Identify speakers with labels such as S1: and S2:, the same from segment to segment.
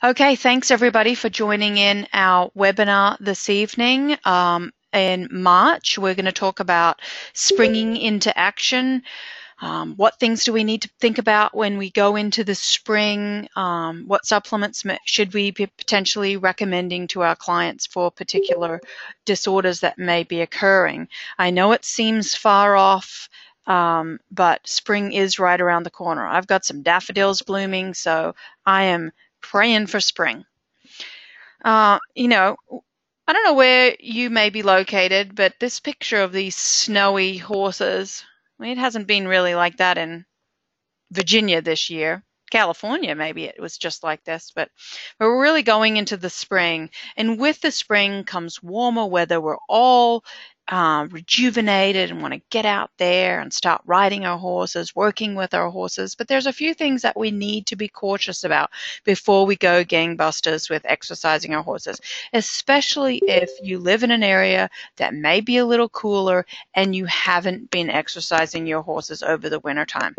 S1: Okay, thanks everybody for joining in our webinar this evening. In March, we're going to talk about springing into action. What things do we need to think about when we go into the spring? What supplements should we be potentially recommending to our clients for particular disorders that may be occurring? I know it seems far off, but spring is right around the corner. I've got some daffodils blooming, so I am praying for spring. I don't know where you may be located, but this picture of these snowy horses, it hasn't been really like that in Virginia this year. California, maybe it was just like this, but we're really going into the spring. And with the spring comes warmer weather. We're all rejuvenated and want to get out there and start riding our horses, working with our horses. But there's a few things that we need to be cautious about before we go gangbusters with exercising our horses, especially if you live in an area that may be a little cooler and you haven't been exercising your horses over the wintertime.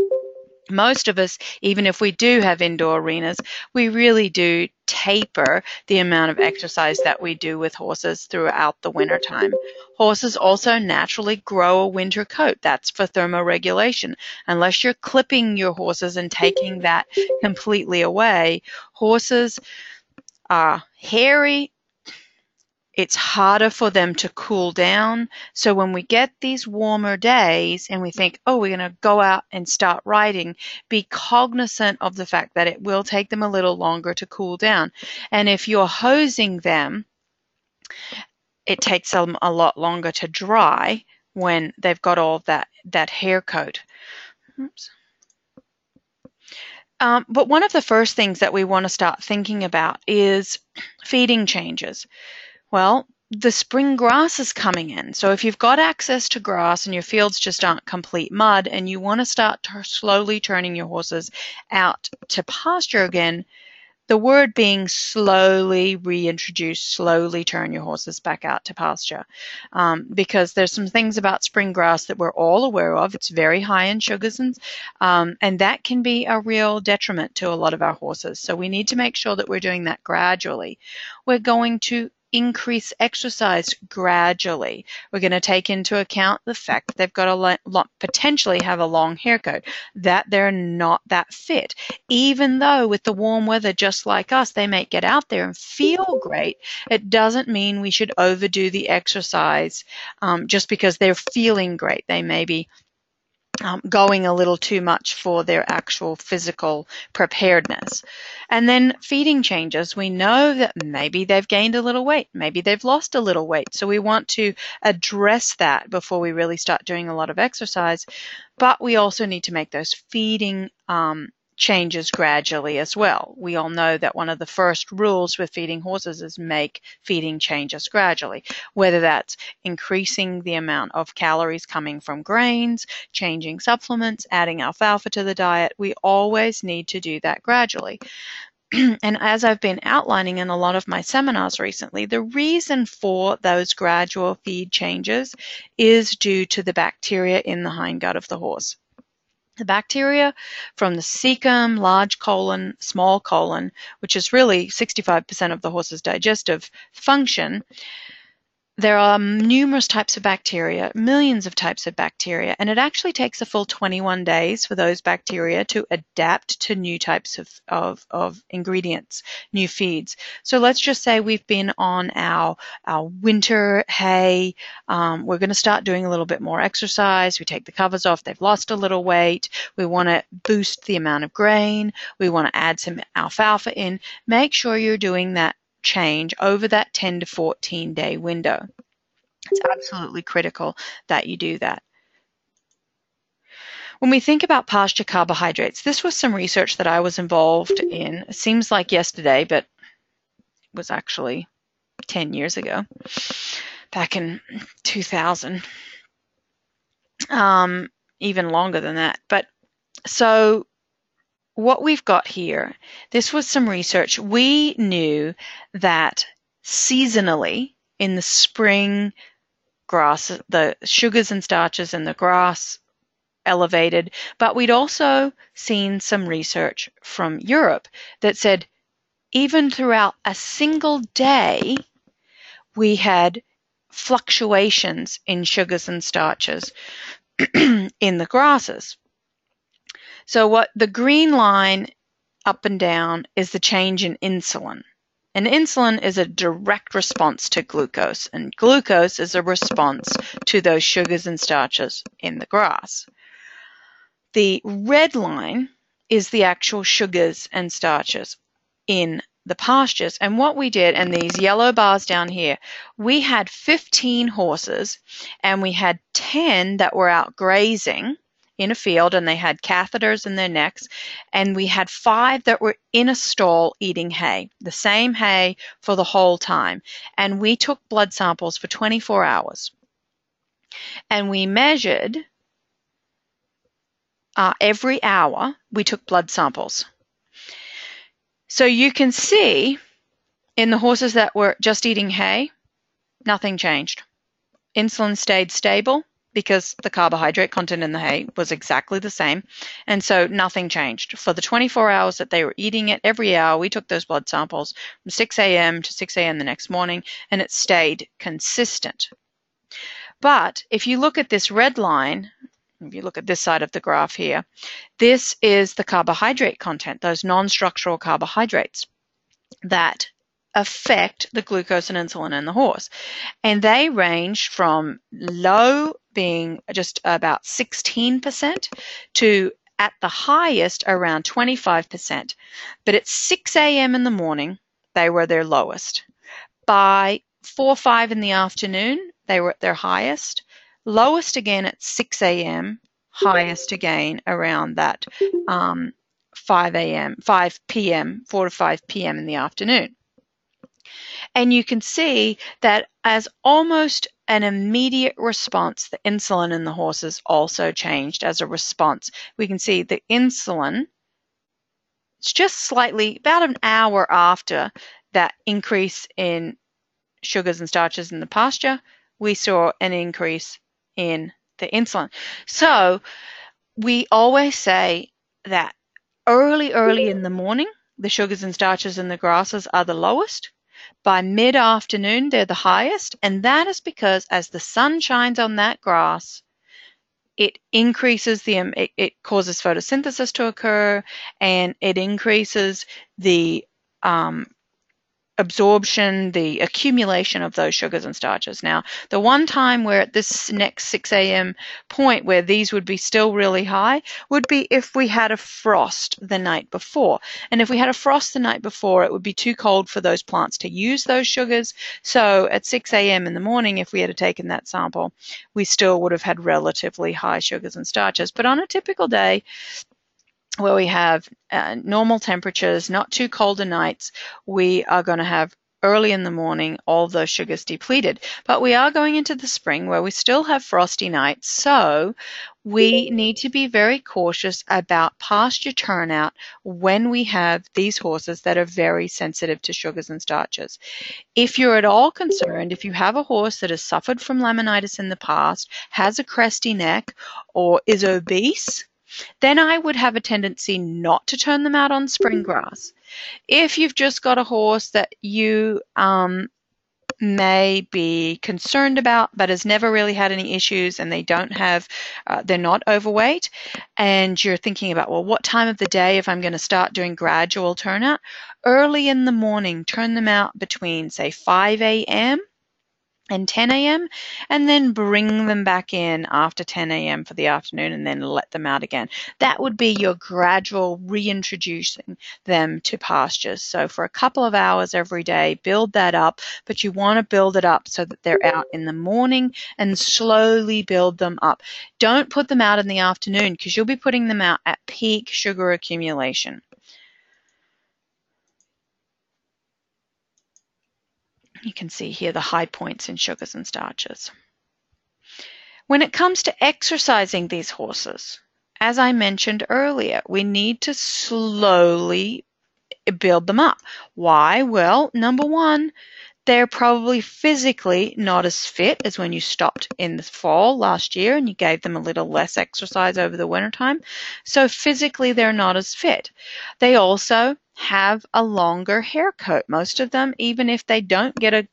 S1: Most of us, even if we do have indoor arenas, we really do taper the amount of exercise that we do with horses throughout the wintertime. Horses also naturally grow a winter coat. That's for thermoregulation. Unless you're clipping your horses and taking that completely away, horses are hairy. It's harder for them to cool down. So when we get these warmer days and we think, oh, we're going to go out and start riding, be cognizant of the fact that it will take them a little longer to cool down. And if you're hosing them, it takes them a lot longer to dry when they've got all of that hair coat. Oops. But one of the first things that we want to start thinking about is feeding changes. Well, the spring grass is coming in. So if you've got access to grass and your fields just aren't complete mud and you want to start slowly turning your horses out to pasture again, the word being slowly reintroduce, slowly turn your horses back out to pasture. Because there's some things about spring grass that we're all aware of. It's very high in sugars and that can be a real detriment to a lot of our horses. So we need to make sure that we're doing that gradually. We're going to increase exercise gradually. We're going to take into account the fact that they've got potentially have a long hair coat, that they're not that fit. Even though with the warm weather, just like us, they may get out there and feel great, it doesn't mean we should overdo the exercise just because they're feeling great. They may be going a little too much for their actual physical preparedness. And then feeding changes. We know that maybe they've gained a little weight, maybe they've lost a little weight. So we want to address that before we really start doing a lot of exercise. But we also need to make those feeding changes gradually as well. We all know that one of the first rules with feeding horses is make feeding changes gradually, whether that's increasing the amount of calories coming from grains, changing supplements, adding alfalfa to the diet. We always need to do that gradually. And as I've been outlining in a lot of my seminars recently, the reason for those gradual feed changes is due to the bacteria in the hindgut of the horse. The bacteria from the cecum, large colon, small colon, which is really 65% of the horse's digestive function, there are numerous types of bacteria, millions of types of bacteria, and it actually takes a full 21 days for those bacteria to adapt to new types of ingredients, new feeds. So let's just say we've been on our winter hay. We're going to start doing a little bit more exercise. We take the covers off. They've lost a little weight. We want to boost the amount of grain. We want to add some alfalfa in. Make sure you're doing that change over that 10 to 14 day window. It's absolutely critical that you do that. When we think about pasture carbohydrates, this was some research that I was involved in. It seems like yesterday, but it was actually 10 years ago, back in 2000, even longer than that. But so what we've got here, this was some research. We knew that seasonally in the spring, grass, the sugars and starches in the grass elevated, but we'd also seen some research from Europe that said even throughout a single day, we had fluctuations in sugars and starches in the grasses. So what the green line up and down is the change in insulin. And insulin is a direct response to glucose, and glucose is a response to those sugars and starches in the grass. The red line is the actual sugars and starches in the pastures. And what we did, and these yellow bars down here, we had 15 horses and we had 10 that were out grazing in a field, and they had catheters in their necks, and we had 5 that were in a stall eating hay, the same hay for the whole time. And we took blood samples for 24 hours. And we measured every hour, we took blood samples. So you can see in the horses that were just eating hay, nothing changed. Insulin stayed stable because the carbohydrate content in the hay was exactly the same, and so nothing changed. For the 24 hours that they were eating it, every hour we took those blood samples from 6 a.m. to 6 a.m. the next morning, and it stayed consistent. But if you look at this red line, if you look at this side of the graph here, this is the carbohydrate content, those non-structural carbohydrates that affect the glucose and insulin in the horse. And they range from low, being just about 16%, to at the highest around 25%. But at 6 a.m. in the morning, they were their lowest. By 4 or 5 in the afternoon, they were at their highest. Lowest again at 6 a.m., highest again around that 5 p.m., 4 to 5 p.m. in the afternoon. And you can see that as almost an immediate response, the insulin in the horses also changed as a response. We can see the insulin, it's just slightly, about an hour after that increase in sugars and starches in the pasture, we saw an increase in the insulin. So we always say that early in the morning, the sugars and starches in the grasses are the lowest. By mid-afternoon, they're the highest, and that is because as the sun shines on that grass, it increases it causes photosynthesis to occur, and it increases the absorption, the accumulation of those sugars and starches. Now, the one time where at this next 6 a.m. point where these would be still really high would be if we had a frost the night before. And if we had a frost the night before, it would be too cold for those plants to use those sugars. So at 6 a.m. in the morning, if we had taken that sample, we still would have had relatively high sugars and starches. But on a typical day, where we have normal temperatures, not too cold nights, we are going to have early in the morning all those sugars depleted. But we are going into the spring where we still have frosty nights, so we need to be very cautious about pasture turnout when we have these horses that are very sensitive to sugars and starches. If you're at all concerned, if you have a horse that has suffered from laminitis in the past, has a cresty neck, or is obese, then I would have a tendency not to turn them out on spring grass. If you've just got a horse that you may be concerned about but has never really had any issues, and they don't have, they're not overweight, and you're thinking about, well, what time of the day if I'm going to start doing gradual turnout? Early in the morning, turn them out between, say, 5 a.m. and 10 a.m. and then bring them back in after 10 a.m. for the afternoon and then let them out again. That would be your gradual reintroducing them to pastures. So for a couple of hours every day, build that up, but you want to build it up so that they're out in the morning and slowly build them up. Don't put them out in the afternoon because you'll be putting them out at peak sugar accumulation. You can see here the high points in sugars and starches. When it comes to exercising these horses, as I mentioned earlier, we need to slowly build them up. Why? Well, number one, they're probably physically not as fit as when you stopped in the fall last year and you gave them a little less exercise over the wintertime. So physically, they're not as fit. They also have a longer hair coat. Most of them, even if they don't get a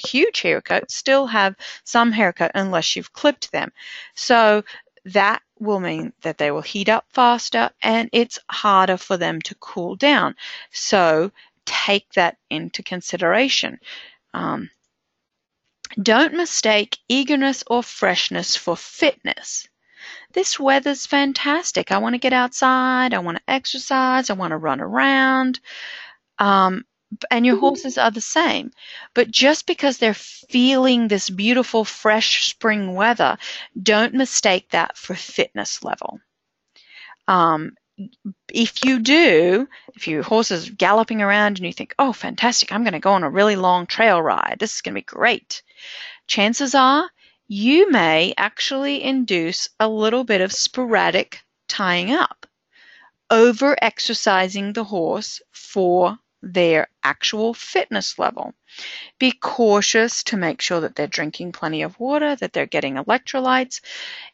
S1: huge haircut, still have some haircut unless you've clipped them. So that will mean that they will heat up faster and it's harder for them to cool down. So take that into consideration. Don't mistake eagerness or freshness for fitness. This weather's fantastic. I want to get outside. I want to exercise. I want to run around. And your horses are the same. But just because they're feeling this beautiful, fresh spring weather, don't mistake that for fitness level. If you do, if your horse is galloping around and you think, oh, fantastic, I'm going to go on a really long trail ride. This is going to be great. Chances are you may actually induce a little bit of sporadic tying up, over-exercising the horse for their actual fitness level. Be cautious to make sure that they're drinking plenty of water, that they're getting electrolytes.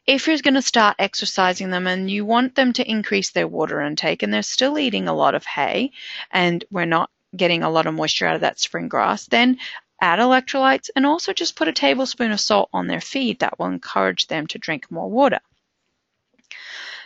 S1: If you're going to start exercising them and you want them to increase their water intake and they're still eating a lot of hay and we're not getting a lot of moisture out of that spring grass, then add electrolytes and also just put a tablespoon of salt on their feed. That will encourage them to drink more water.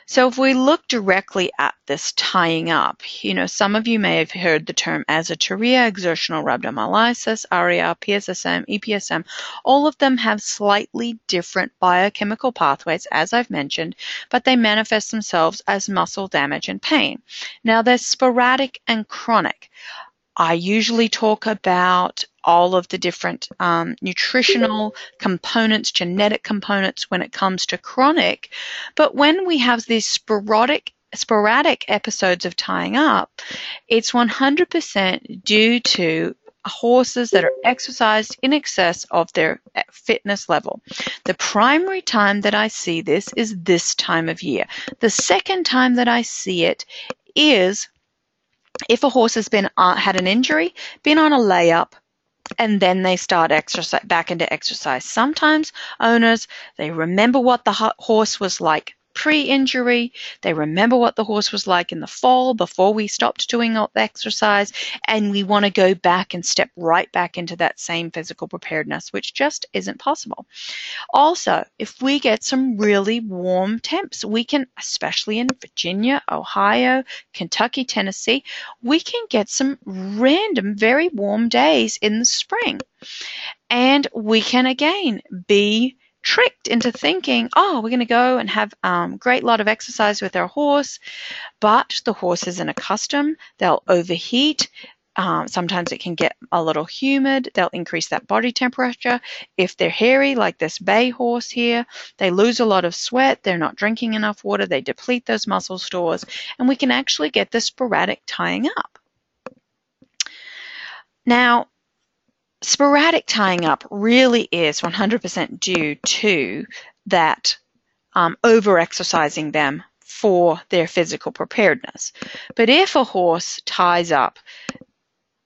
S1: So if we look directly at this tying up, some of you may have heard the term azoturia, exertional rhabdomyolysis, ARIA, PSSM, EPSM. All of them have slightly different biochemical pathways, as I've mentioned, but they manifest themselves as muscle damage and pain. Now, they're sporadic and chronic. I usually talk about all of the different nutritional components, genetic components when it comes to chronic. But when we have these sporadic episodes of tying up, it's 100% due to horses that are exercised in excess of their fitness level. The primary time that I see this is this time of year. The second time that I see it is if a horse has been had an injury, been on a layup, and then they start back into exercise. Sometimes owners, they remember what the horse was like pre-injury. They remember what the horse was like in the fall before we stopped doing the exercise, and we want to go back and step right back into that same physical preparedness, which just isn't possible. Also, if we get some really warm temps, we can, especially in Virginia, Ohio, Kentucky, Tennessee, we can get some random, very warm days in the spring. And we can, again, be tricked into thinking, oh, we're going to go and have a great lot of exercise with our horse, but the horse isn't accustomed. They'll overheat. Sometimes it can get a little humid. They'll increase that body temperature. If they're hairy, like this bay horse here, they lose a lot of sweat. They're not drinking enough water. They deplete those muscle stores, and we can actually get this sporadic tying up. Now, sporadic tying up really is 100% due to that over-exercising them for their physical preparedness. But if a horse ties up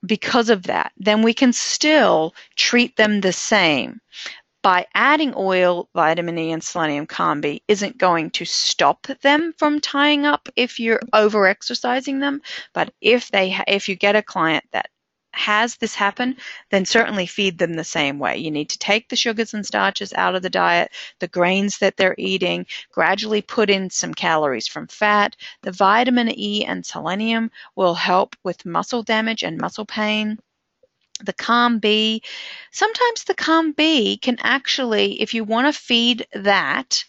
S1: because of that, then we can still treat them the same. By adding oil, vitamin E, and selenium Combi isn't going to stop them from tying up if you're over-exercising them. But if you get a client that has this happen, then certainly feed them the same way. You need to take the sugars and starches out of the diet, the grains that they're eating, gradually put in some calories from fat. The vitamin E and selenium will help with muscle damage and muscle pain. The Combi, sometimes the Combi can actually, if you want to feed that,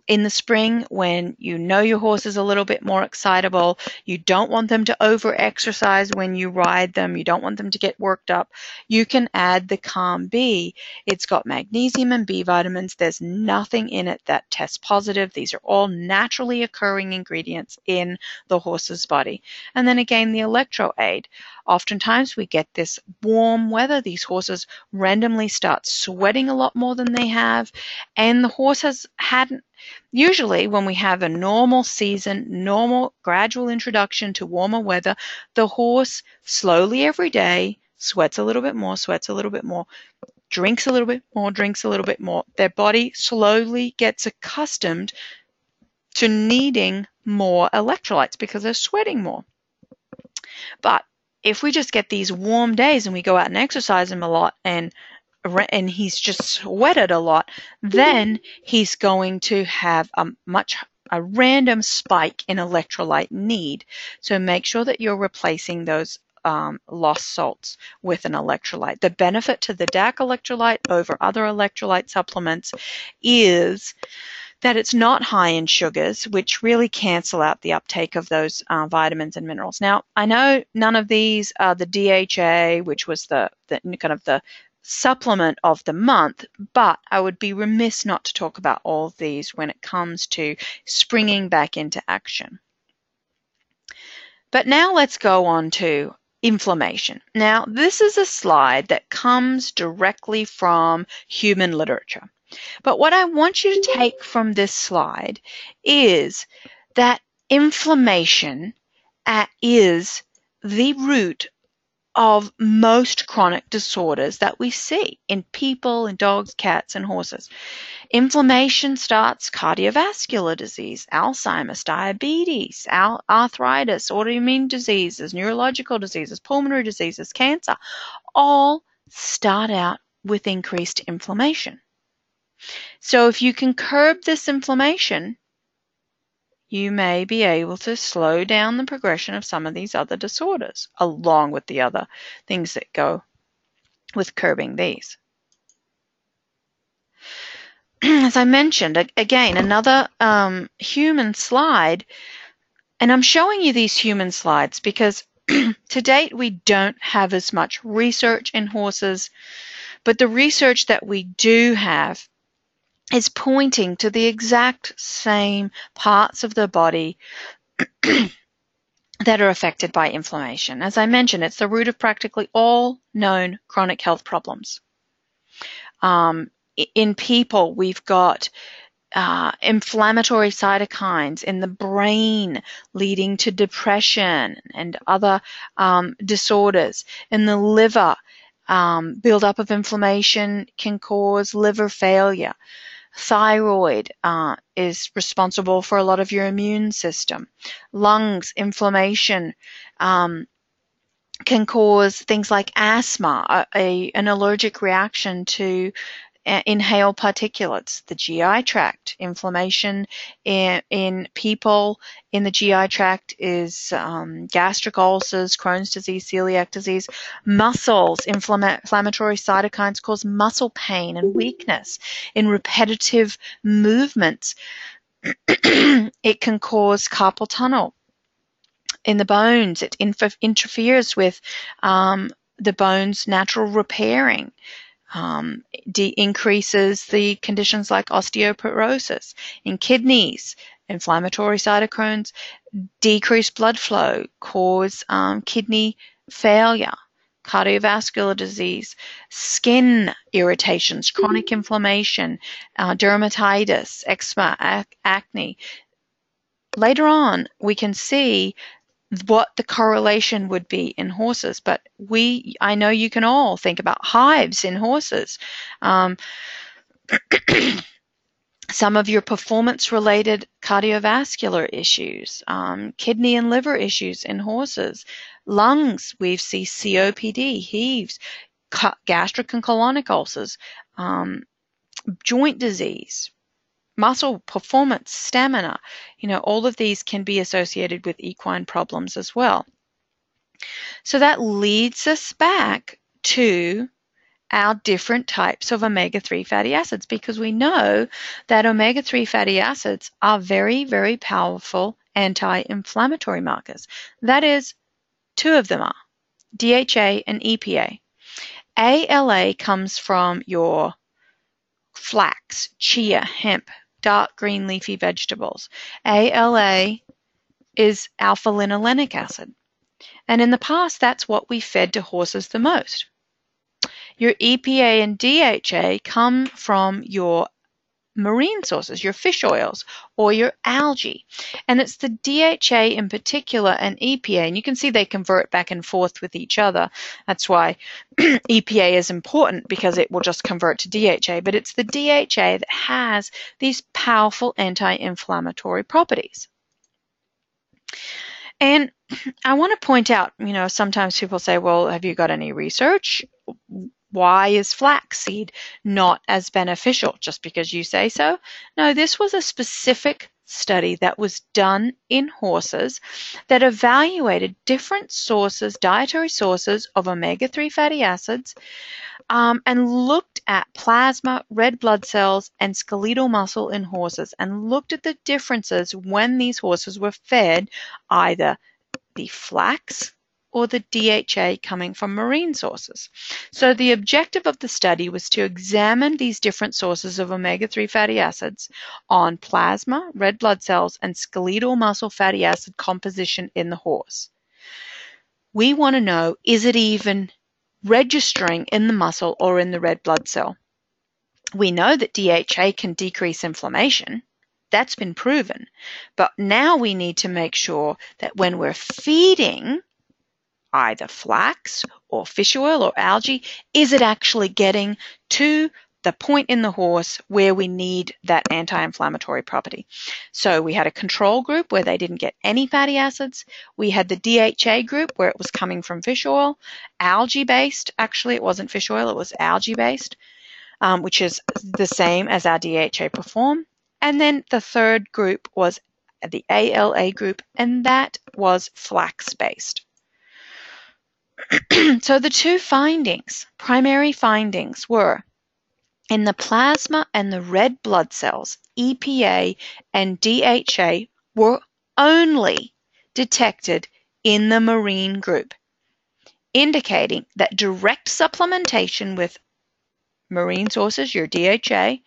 S1: in the spring, when you know your horse is a little bit more excitable, you don't want them to over-exercise when you ride them, you don't want them to get worked up, you can add the Combi. It's got magnesium and B vitamins. There's nothing in it that tests positive. These are all naturally occurring ingredients in the horse's body. And then again, the electro aid. Oftentimes we get this warm weather. These horses randomly start sweating a lot more than they have, and the horse hadn't. Usually when we have a normal season, normal gradual introduction to warmer weather, the horse slowly every day sweats a little bit more, drinks a little bit more, drinks a little bit more. Their body slowly gets accustomed to needing more electrolytes because they're sweating more. But if we just get these warm days and we go out and exercise him a lot and he's just sweated a lot, then he's going to have a random spike in electrolyte need. So make sure that you're replacing those lost salts with an electrolyte. The benefit to the DAC electrolyte over other electrolyte supplements is that it's not high in sugars, which really cancel out the uptake of those vitamins and minerals. Now, I know none of these are the DHA, which was the kind of the supplement of the month, but I would be remiss not to talk about all of these when it comes to springing back into action. But now let's go on to inflammation. Now, this is a slide that comes directly from human literature. But what I want you to take from this slide is that inflammation is the root of most chronic disorders that we see in people, in dogs, cats, and horses. Inflammation starts cardiovascular disease, Alzheimer's, diabetes, arthritis, autoimmune diseases, neurological diseases, pulmonary diseases, cancer, all start out with increased inflammation. So if you can curb this inflammation, you may be able to slow down the progression of some of these other disorders, along with the other things that go with curbing these. As I mentioned, again, another human slide, and I'm showing you these human slides because to date we don't have as much research in horses, but the research that we do have is pointing to the exact same parts of the body that are affected by inflammation. As I mentioned, it's the root of practically all known chronic health problems. In people, we've got inflammatory cytokines in the brain leading to depression and other disorders. In the liver, buildup of inflammation can cause liver failure. Thyroid is responsible for a lot of your immune system. Lungs, inflammation can cause things like asthma, an allergic reaction to inhaled particulates. The GI tract, inflammation in people in the GI tract is gastric ulcers, Crohn's disease, celiac disease. Muscles, inflammatory cytokines cause muscle pain and weakness. In repetitive movements, it can cause carpal tunnel. In the bones, it interferes with the bone's natural repairing. Increases the conditions like osteoporosis. In kidneys, inflammatory cytokines decrease blood flow, cause kidney failure, cardiovascular disease, skin irritations, chronic inflammation, dermatitis, eczema, acne. Later on, we can see what the correlation would be in horses, but I know you can all think about hives in horses. Some of your performance-related cardiovascular issues, kidney and liver issues in horses, lungs, we see COPD, heaves, gastric and colonic ulcers, joint disease, muscle performance, stamina, all of these can be associated with equine problems as well. So that leads us back to our different types of omega-3 fatty acids, because we know that omega-3 fatty acids are very, very powerful anti-inflammatory markers. That is, two of them are DHA and EPA. ALA comes from your flax, chia, hemp, dark green leafy vegetables. ALA is alpha-linolenic acid. And in the past, that's what we fed to horses the most. Your EPA and DHA come from your marine sources, your fish oils or your algae. And it's the DHA in particular and EPA, and you can see they convert back and forth with each other. That's why EPA is important, because it will just convert to DHA, but it's the DHA that has these powerful anti-inflammatory properties. And I want to point out, sometimes people say, well, have you got any research? Why is flaxseed not as beneficial? Just because you say so? No, this was a specific study that was done in horses that evaluated different sources, dietary sources of omega-3 fatty acids, and looked at plasma, red blood cells, and skeletal muscle in horses, and looked at the differences when these horses were fed either the flax or the DHA coming from marine sources. So the objective of the study was to examine these different sources of omega-3 fatty acids on plasma, red blood cells, and skeletal muscle fatty acid composition in the horse. We want to know, is it even registering in the muscle or in the red blood cell? We know that DHA can decrease inflammation. That's been proven. But now we need to make sure that when we're feeding either flax or fish oil or algae, is it actually getting to the point in the horse where we need that anti-inflammatory property? So we had a control group where they didn't get any fatty acids. We had the DHA group where it was coming from fish oil, algae-based. Actually, it wasn't fish oil, it was algae-based, which is the same as our DHA Perform. And then the third group was the ALA group, and that was flax-based. So the two primary findings were, in the plasma and the red blood cells, EPA and DHA were only detected in the marine group, indicating that direct supplementation with marine sources, your DHA,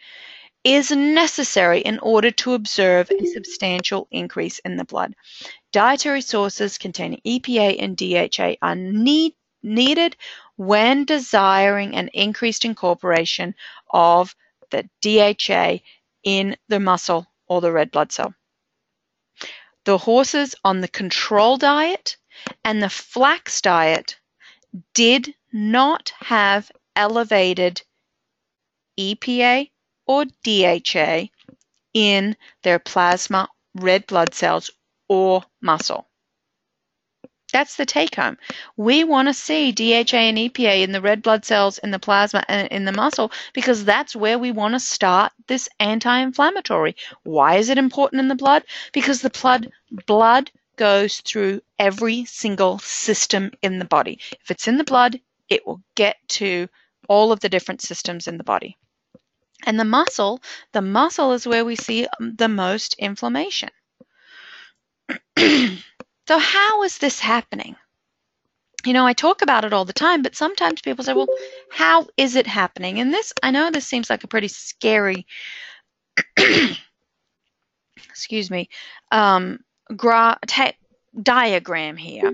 S1: is necessary in order to observe a substantial increase in the blood. Dietary sources containing EPA and DHA are needed when desiring an increased incorporation of the DHA in the muscle or the red blood cell. The horses on the control diet and the flax diet did not have elevated EPA or DHA in their plasma, red blood cells, or muscle. That's the take home. We want to see DHA and EPA in the red blood cells, in the plasma, and in the muscle, because that's where we want to start this anti-inflammatory. Why is it important in the blood? Because the blood goes through every single system in the body. If it's in the blood, it will get to all of the different systems in the body. And the muscle is where we see the most inflammation. So how is this happening? I talk about it all the time, but sometimes people say, well, how is it happening? And I know this seems like a pretty scary, excuse me, diagram here.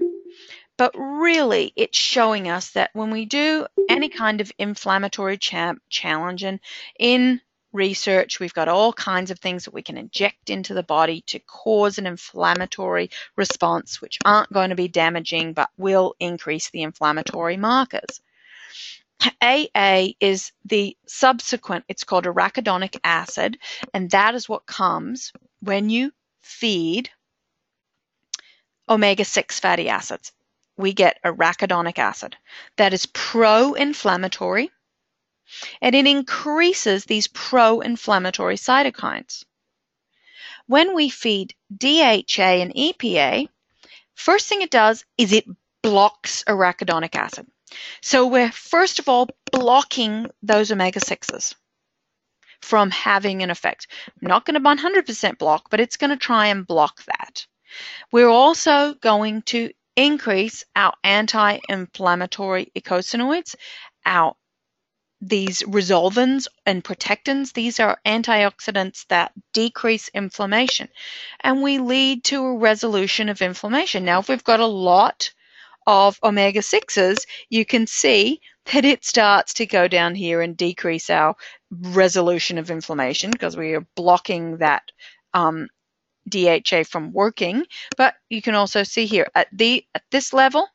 S1: But really, it's showing us that when we do any kind of inflammatory challenge, and in research, we've got all kinds of things that we can inject into the body to cause an inflammatory response, which aren't going to be damaging, but will increase the inflammatory markers. AA is the subsequent, it's called arachidonic acid, and that is what comes when you feed omega-6 fatty acids. We get arachidonic acid that is pro-inflammatory, and it increases these pro-inflammatory cytokines. When we feed DHA and EPA, first thing it does is it blocks arachidonic acid. So we're first of all blocking those omega-6s from having an effect. I'm not going to 100% block, but it's going to try and block that. We're also going to increase our anti-inflammatory eicosanoids, these resolvins and protectins. These are antioxidants that decrease inflammation, and we lead to a resolution of inflammation. Now, if we've got a lot of omega-6s, you can see that it starts to go down here and decrease our resolution of inflammation because we are blocking that DHA from working. But you can also see here at this level,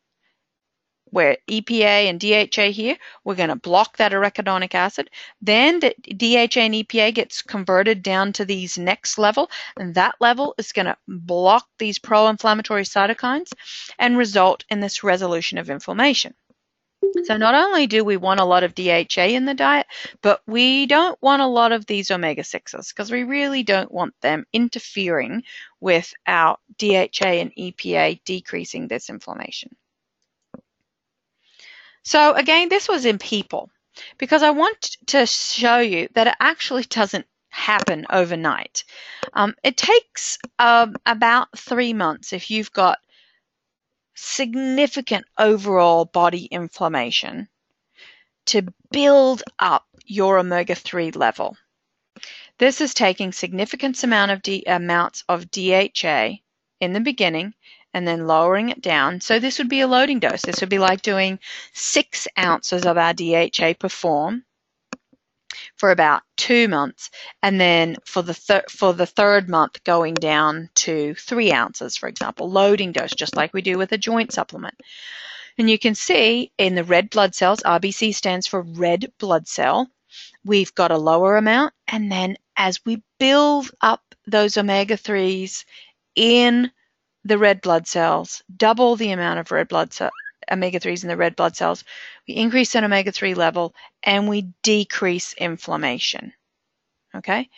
S1: where EPA and DHA here, we're going to block that arachidonic acid. Then the DHA and EPA gets converted down to these next level, and that level is going to block these pro-inflammatory cytokines and result in this resolution of inflammation. So not only do we want a lot of DHA in the diet, but we don't want a lot of these omega-6s because we really don't want them interfering with our DHA and EPA decreasing this inflammation. So again, this was in people because I want to show you that it actually doesn't happen overnight. It takes about 3 months if you've got significant overall body inflammation to build up your omega-3 level. This is taking significant amounts of DHA in the beginning and then lowering it down. So this would be a loading dose. This would be like doing 6 ounces of our DHA per form for about 2 months, and then for the third month going down to 3 ounces, for example, loading dose, just like we do with a joint supplement. And you can see in the red blood cells, RBC stands for red blood cell, we've got a lower amount, and then as we build up those omega-3s in the red blood cells, double the amount of omega-3s in the red blood cells, we increase that omega-3 level and we decrease inflammation. Okay?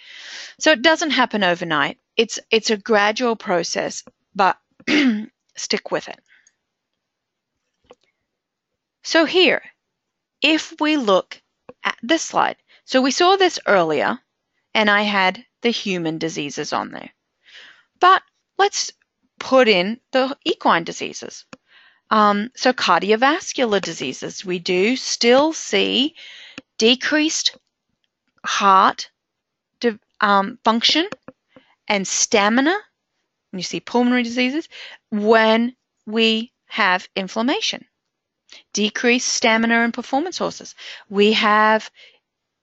S1: So it doesn't happen overnight. It's a gradual process, but stick with it. So here, if we look at this slide, so we saw this earlier and I had the human diseases on there. But let's put in the equine diseases. So cardiovascular diseases, we do still see decreased heart function and stamina, and you see pulmonary diseases, when we have inflammation. Decreased stamina and performance horses. We have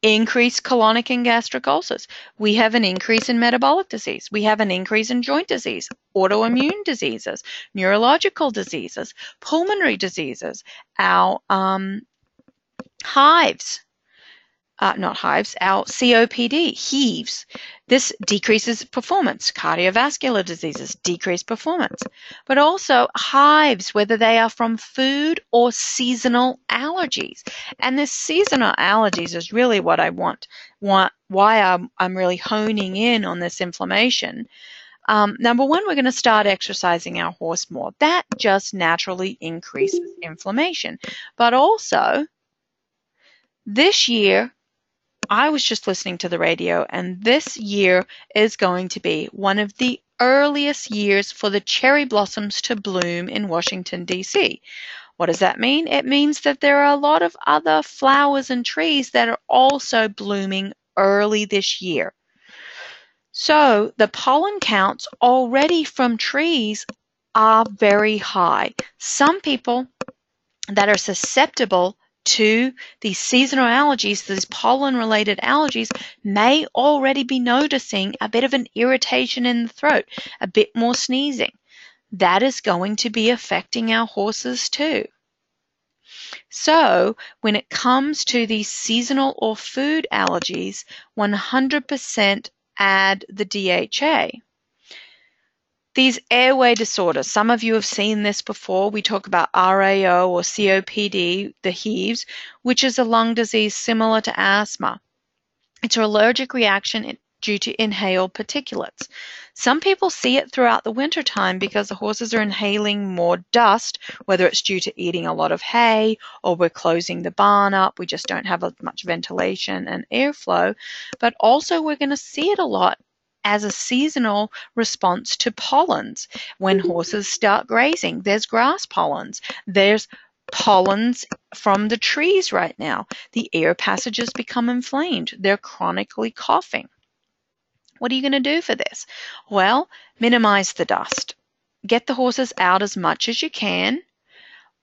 S1: increased colonic and gastric ulcers. We have an increase in metabolic disease. We have an increase in joint disease, autoimmune diseases, neurological diseases, pulmonary diseases, our hives, our COPD, heaves. This decreases performance. Cardiovascular diseases decrease performance. But also hives, whether they are from food or seasonal allergies. And this seasonal allergies is really what I want why I'm really honing in on this inflammation. Number one, we're going to start exercising our horse more. That just naturally increases inflammation. But also, this year, I was just listening to the radio, and this year is going to be one of the earliest years for the cherry blossoms to bloom in Washington, D.C. What does that mean? It means that there are a lot of other flowers and trees that are also blooming early this year. So the pollen counts already from trees are very high. Some people that are susceptible to these seasonal allergies, these pollen-related allergies, may already be noticing a bit of an irritation in the throat, a bit more sneezing. That is going to be affecting our horses too. So when it comes to these seasonal or food allergies, 100% add the DHA. These airway disorders, some of you have seen this before. We talk about RAO or COPD, the heaves, which is a lung disease similar to asthma. It's an allergic reaction due to inhaled particulates. Some people see it throughout the wintertime because the horses are inhaling more dust, whether it's due to eating a lot of hay or we're closing the barn up, we just don't have as much ventilation and airflow. But also we're going to see it a lot as a seasonal response to pollens. When horses start grazing, there's grass pollens, there's pollens from the trees right now. The air passages become inflamed. They're chronically coughing. What are you going to do for this? Well, minimize the dust. Get the horses out as much as you can.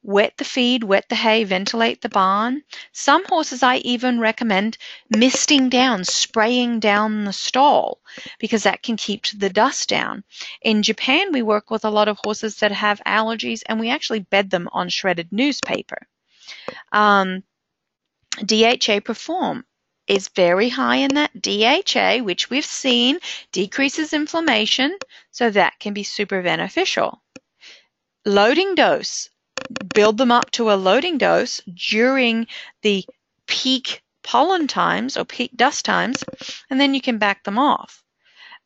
S1: wet the feed, wet the hay, ventilate the barn. Some horses I even recommend misting down, spraying down the stall, because that can keep the dust down. In Japan, we work with a lot of horses that have allergies, and we actually bed them on shredded newspaper. DHA Perform is very high in that. DHA, which we've seen, decreases inflammation, so that can be super beneficial. Loading dose. Build them up to a loading dose during the peak pollen times or peak dust times, and then you can back them off.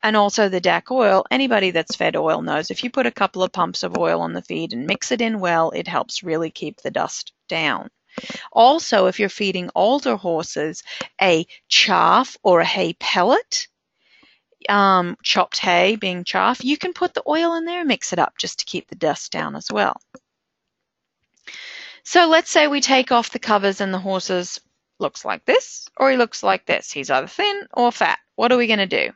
S1: And also the DAC oil, anybody that's fed oil knows if you put a couple of pumps of oil on the feed and mix it in well, it helps really keep the dust down. Also, if you're feeding older horses a chaff or a hay pellet, chopped hay being chaff, you can put the oil in there and mix it up just to keep the dust down as well. So let's say we take off the covers and the horse looks like this, or he looks like this. He's either thin or fat. What are we going to do?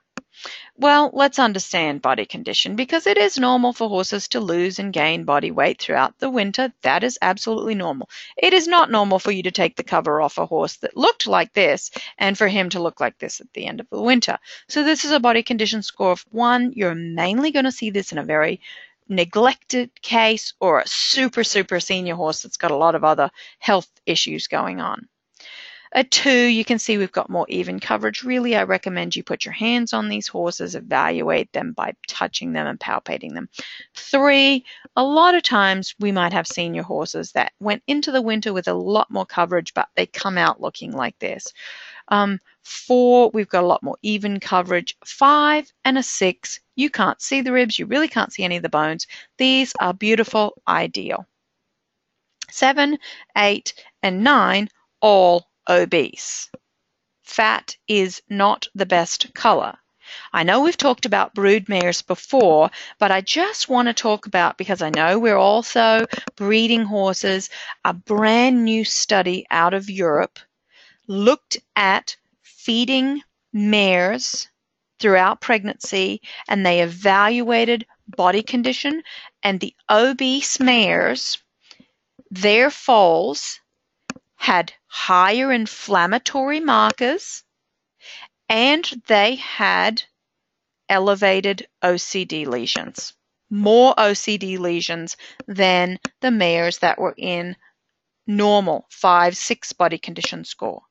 S1: Well, let's understand body condition, because it is normal for horses to lose and gain body weight throughout the winter. That is absolutely normal. It is not normal for you to take the cover off a horse that looked like this and for him to look like this at the end of the winter. So this is a body condition score of 1. You're mainly going to see this in a very neglected case or a super senior horse that's got a lot of other health issues going on. A 2, you can see we've got more even coverage. Really, I recommend you put your hands on these horses, evaluate them by touching them and palpating them. 3, a lot of times we might have senior horses that went into the winter with a lot more coverage, but they come out looking like this. 4, we've got a lot more even coverage. 5 and a 6, you can't see the ribs, you really can't see any of the bones. These are beautiful, ideal. 7, 8, and 9, all obese. Fat is not the best color. I know we've talked about brood mares before, but I just want to talk about, because I know we're also breeding horses, a brand new study out of Europe looked at feeding mares throughout pregnancy, and they evaluated body condition, and the obese mares, their foals had higher inflammatory markers, and they had elevated OCD lesions, more OCD lesions than the mares that were in normal 5-6 body condition score.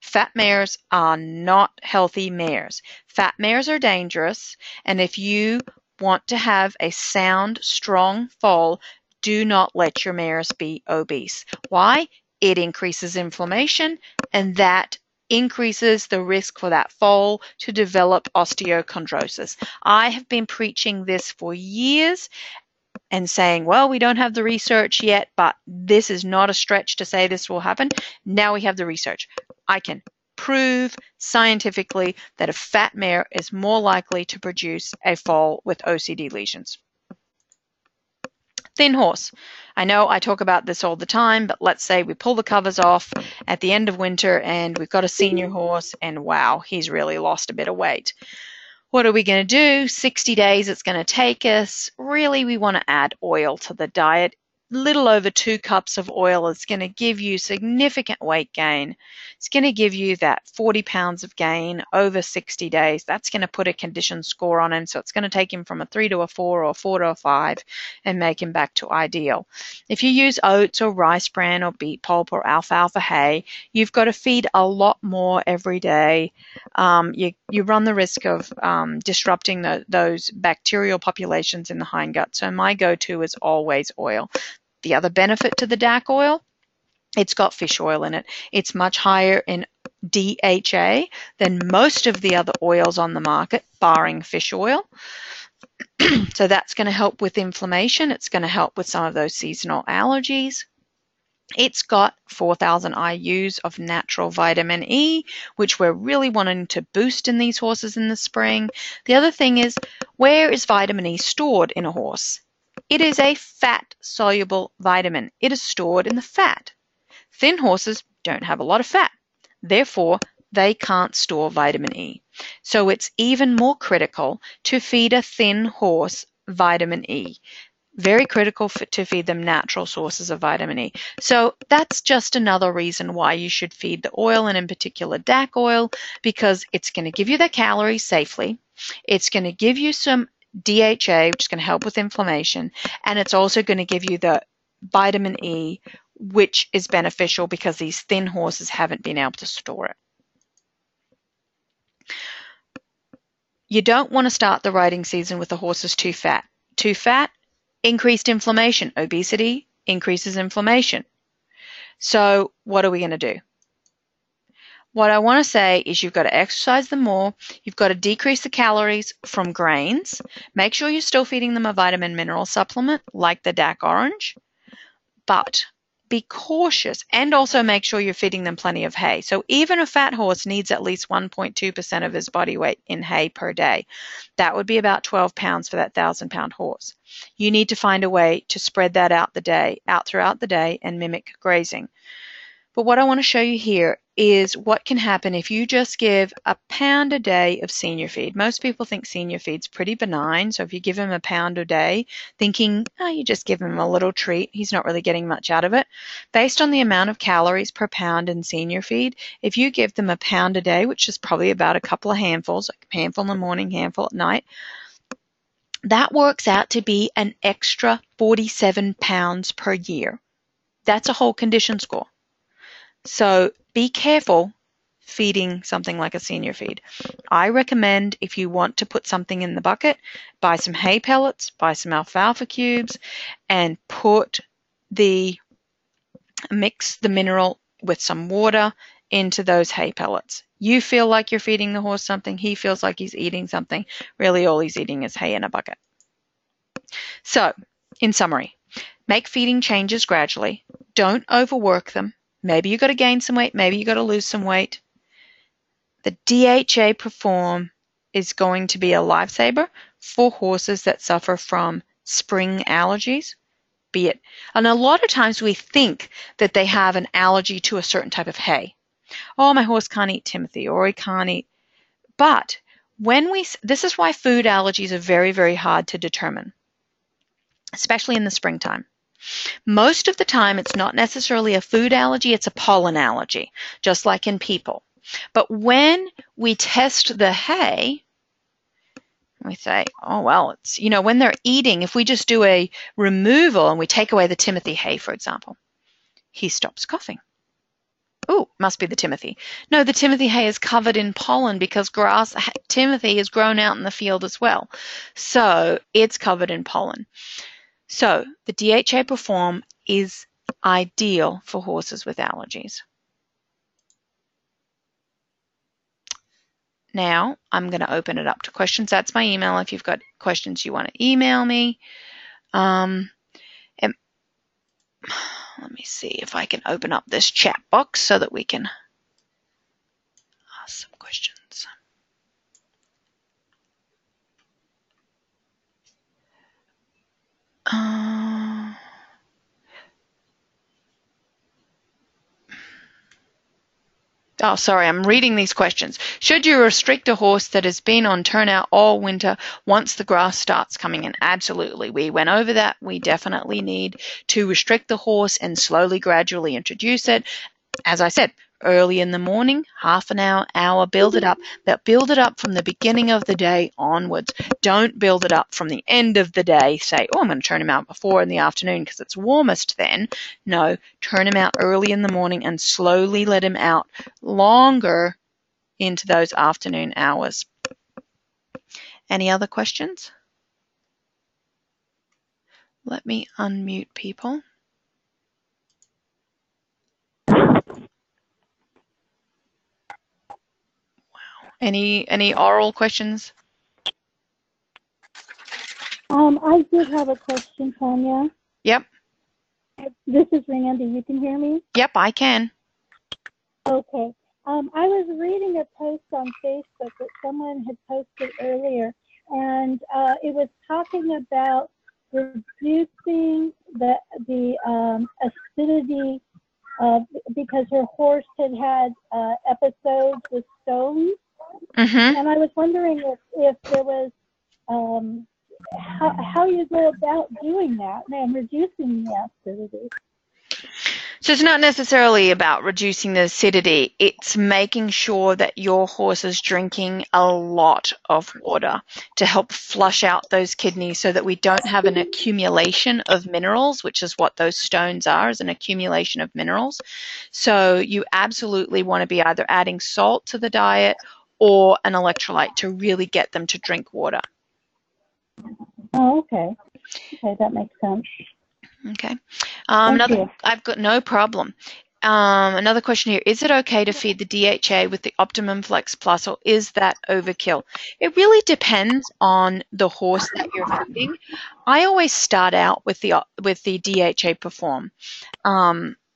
S1: Fat mares are not healthy mares. Fat mares are dangerous, and if you want to have a sound, strong foal, do not let your mares be obese. Why? It increases inflammation, and that increases the risk for that foal to develop osteochondrosis. I have been preaching this for years and saying, well, we don't have the research yet, but this is not a stretch to say this will happen. Now we have the research. I can prove scientifically that a fat mare is more likely to produce a foal with OCD lesions. Thin horse. I know I talk about this all the time, but let's say we pull the covers off at the end of winter and we've got a senior horse and wow, he's really lost a bit of weight. What are we going to do? 60 days it's going to take us. Really, we want to add oil to the diet. Little over 2 cups of oil is going to give you significant weight gain. It's going to give you that 40 pounds of gain over 60 days. That's going to put a condition score on him. So it's going to take him from a 3 to a 4 or a 4 to a 5 and make him back to ideal. If you use oats or rice bran or beet pulp or alfalfa hay, you've got to feed a lot more every day. You run the risk of disrupting those bacterial populations in the hindgut. So my go-to is always oil. The other benefit to the DAC oil, it's got fish oil in it. It's much higher in DHA than most of the other oils on the market, barring fish oil. So that's going to help with inflammation. It's going to help with some of those seasonal allergies. It's got 4,000 IUs of natural vitamin E, which we're really wanting to boost in these horses in the spring. The other thing is, where is vitamin E stored in a horse? It is a fat-soluble vitamin. It is stored in the fat. Thin horses don't have a lot of fat. Therefore, they can't store vitamin E. So it's even more critical to feed a thin horse vitamin E. Very critical to feed them natural sources of vitamin E. So that's just another reason why you should feed the oil, and in particular DAC oil, because it's going to give you the calories safely. It's going to give you some DHA, which is going to help with inflammation, and it's also going to give you the vitamin E, which is beneficial because these thin horses haven't been able to store it. You don't want to start the riding season with the horses too fat. Too fat, increased inflammation. Obesity increases inflammation. So what are we going to do? What I want to say is you've got to exercise them more. You've got to decrease the calories from grains. Make sure you're still feeding them a vitamin mineral supplement like the DAC orange. But be cautious, and also make sure you're feeding them plenty of hay. So even a fat horse needs at least 1.2% of his body weight in hay per day. That would be about 12 pounds for that 1,000-pound horse. You need to find a way to spread that out throughout the day and mimic grazing. But what I want to show you here is what can happen if you just give a pound a day of senior feed. Most people think senior feed's pretty benign, so if you give him a pound a day, thinking, oh, you just give him a little treat, he's not really getting much out of it. Based on the amount of calories per pound in senior feed, if you give them a pound a day, which is probably about a couple of handfuls, like a handful in the morning, handful at night, that works out to be an extra 47 pounds per year. That's a whole condition score. So be careful feeding something like a senior feed. I recommend, if you want to put something in the bucket, buy some hay pellets, buy some alfalfa cubes, and mix the mineral with some water into those hay pellets. You feel like you're feeding the horse something, he feels like he's eating something. Really all he's eating is hay in a bucket. So, in summary, make feeding changes gradually. Don't overwork them. Maybe you got to gain some weight, maybe you got to lose some weight. The DHA Perform is going to be a lifesaver for horses that suffer from spring allergies, be it. And a lot of times we think that they have an allergy to a certain type of hay. Oh, my horse can't eat Timothy, or he can't eat. But this is why food allergies are very, very hard to determine, especially in the springtime. Most of the time, it's not necessarily a food allergy, it's a pollen allergy, just like in people. But when we test the hay, we say, oh, well, it's, when they're eating, if we just do a removal and we take away the Timothy hay, for example, he stops coughing. Oh, must be the Timothy. No, the Timothy hay is covered in pollen because Timothy is grown out in the field as well. So it's covered in pollen. So the DHA Perform is ideal for horses with allergies. Now I'm going to open it up to questions. That's my email. If you've got questions you want to email me. Let me see if I can open up this chat box so that we can ask some questions. Oh, sorry, I'm reading these questions. Should you restrict a horse that has been on turnout all winter once the grass starts coming in? Absolutely. We went over that. We definitely need to restrict the horse and slowly, gradually introduce it. As I said, early in the morning, half an hour, build it up. But build it up from the beginning of the day onwards. Don't build it up from the end of the day. Say, oh, I'm going to turn him out before in the afternoon because it's warmest then. No, turn him out early in the morning and slowly let him out longer into those afternoon hours. Any other questions? Let me unmute people. Any oral questions?
S2: I did have a question, Tanya.
S1: Yep.
S2: This is Randy. You can hear me?
S1: Yep, I can.
S2: Okay. I was reading a post on Facebook that someone had posted earlier, and it was talking about reducing the acidity because her horse had episodes with stones.
S1: Mm-hmm.
S2: And I was wondering if there was how you go about doing that and reducing the acidity.
S1: So it's not necessarily about reducing the acidity. It's making sure that your horse is drinking a lot of water to help flush out those kidneys so that we don't have an accumulation of minerals, which is what those stones are, is an accumulation of minerals. So you absolutely want to be either adding salt to the diet or an electrolyte to really get them to drink water.
S2: Oh, okay. Okay, that makes sense.
S1: Okay.
S2: Thank you.
S1: I've got no problem. Another question here. Is it okay to feed the DHA with the Optimum Flex Plus, or is that overkill? It really depends on the horse that you're feeding. I always start out with the DHA Perform.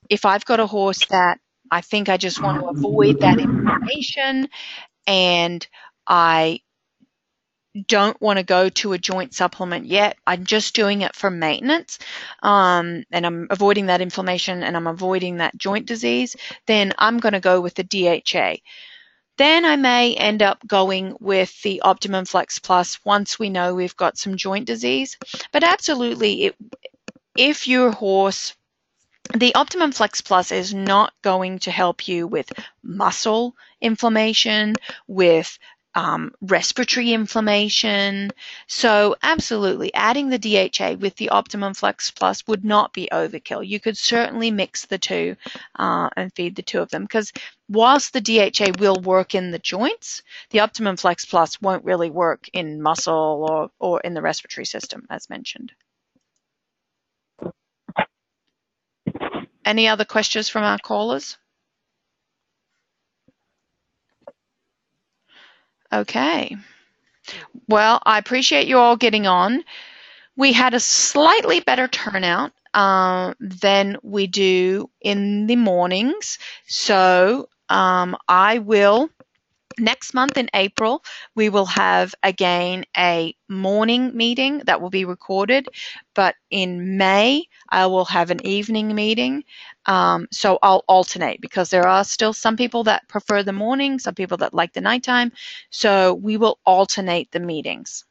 S1: If I've got a horse that I think I just want to avoid that inflammation and I don't want to go to a joint supplement yet, I'm just doing it for maintenance, and I'm avoiding that inflammation and I'm avoiding that joint disease, then I'm going to go with the DHA. Then I may end up going with the Optimum Flex Plus once we know we've got some joint disease. But absolutely, if your horse, the Optimum Flex Plus is not going to help you with muscle inflammation, with respiratory inflammation. So absolutely, adding the DHA with the Optimum Flex Plus would not be overkill. You could certainly mix the two and feed the two of them, because whilst the DHA will work in the joints, the Optimum Flex Plus won't really work in muscle or in the respiratory system, as mentioned. Any other questions from our callers? Okay. Well, I appreciate you all getting on. We had a slightly better turnout than we do in the mornings. So I will, next month in April, we will have again a morning meeting that will be recorded. But in May, I will have an evening meeting. So I'll alternate, because there are still some people that prefer the morning, some people that like the nighttime. So we will alternate the meetings.